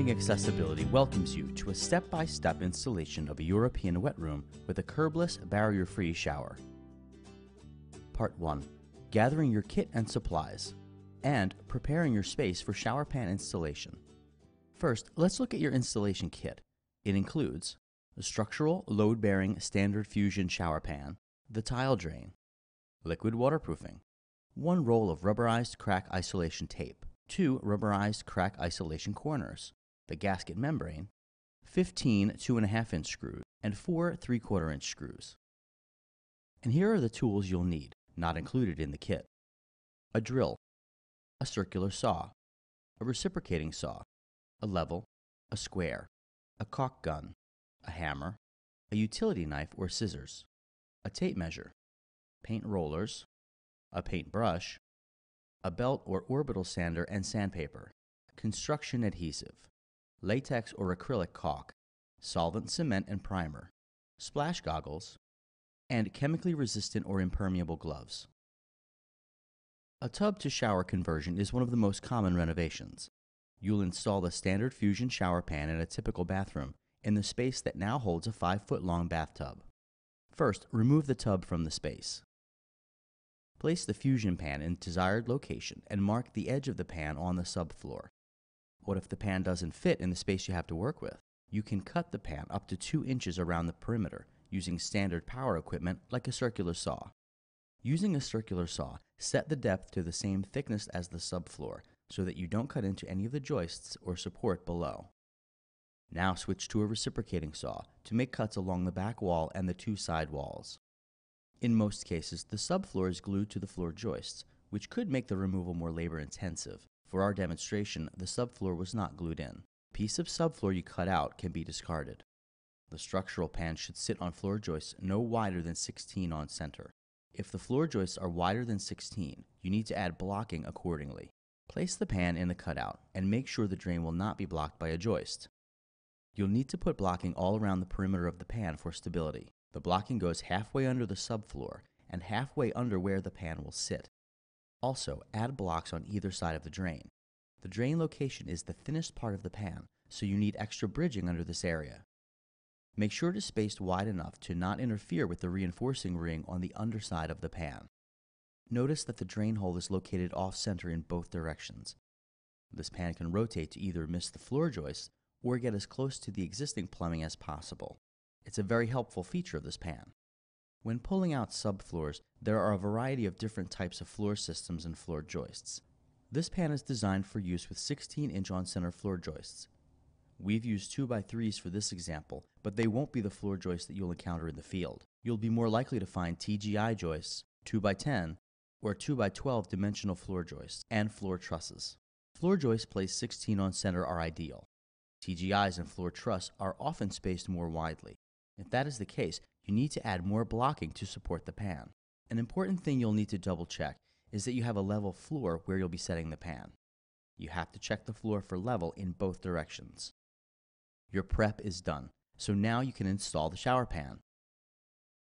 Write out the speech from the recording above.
Plumbing Accessibility welcomes you to a step-by-step installation of a European wet room with a curbless, barrier-free shower. Part 1. Gathering your kit and supplies, and preparing your space for shower pan installation. First, let's look at your installation kit. It includes a structural, load-bearing standard fusion shower pan, the tile drain, liquid waterproofing, 1 roll of rubberized crack isolation tape, 2 rubberized crack isolation corners, the gasket membrane, 15 2.5-inch screws, and 4 3/4-inch screws. And here are the tools you'll need, not included in the kit: a drill, a circular saw, a reciprocating saw, a level, a square, a caulk gun, a hammer, a utility knife or scissors, a tape measure, paint rollers, a paintbrush, a belt or orbital sander and sandpaper, construction adhesive, latex or acrylic caulk, solvent cement and primer, splash goggles, and chemically resistant or impermeable gloves. A tub to shower conversion is one of the most common renovations. You'll install the standard fusion shower pan in a typical bathroom in the space that now holds a 5-foot-long bathtub. First, remove the tub from the space. Place the fusion pan in desired location and mark the edge of the pan on the subfloor. What if the pan doesn't fit in the space you have to work with? You can cut the pan up to 2 inches around the perimeter using standard power equipment like a circular saw. Using a circular saw, set the depth to the same thickness as the subfloor so that you don't cut into any of the joists or support below. Now switch to a reciprocating saw to make cuts along the back wall and the 2 side walls. In most cases, the subfloor is glued to the floor joists, which could make the removal more labor-intensive. For our demonstration, the subfloor was not glued in. A piece of subfloor you cut out can be discarded. The structural pan should sit on floor joists no wider than 16 on center. If the floor joists are wider than 16, you need to add blocking accordingly. Place the pan in the cutout and make sure the drain will not be blocked by a joist. You'll need to put blocking all around the perimeter of the pan for stability. The blocking goes halfway under the subfloor and halfway under where the pan will sit. Also, add blocks on either side of the drain. The drain location is the thinnest part of the pan, so you need extra bridging under this area. Make sure it is spaced wide enough to not interfere with the reinforcing ring on the underside of the pan. Notice that the drain hole is located off-center in both directions. This pan can rotate to either miss the floor joist or get as close to the existing plumbing as possible. It's a very helpful feature of this pan. When pulling out subfloors, there are a variety of different types of floor systems and floor joists. This pan is designed for use with 16-inch on-center floor joists. We've used 2x3s for this example, but they won't be the floor joists that you'll encounter in the field. You'll be more likely to find TGI joists, 2x10, or 2x12 dimensional floor joists, and floor trusses. Floor joists placed 16 on center are ideal. TGIs and floor truss are often spaced more widely. If that is the case, you need to add more blocking to support the pan. An important thing you'll need to double check is that you have a level floor where you'll be setting the pan. You have to check the floor for level in both directions. Your prep is done, so now you can install the shower pan.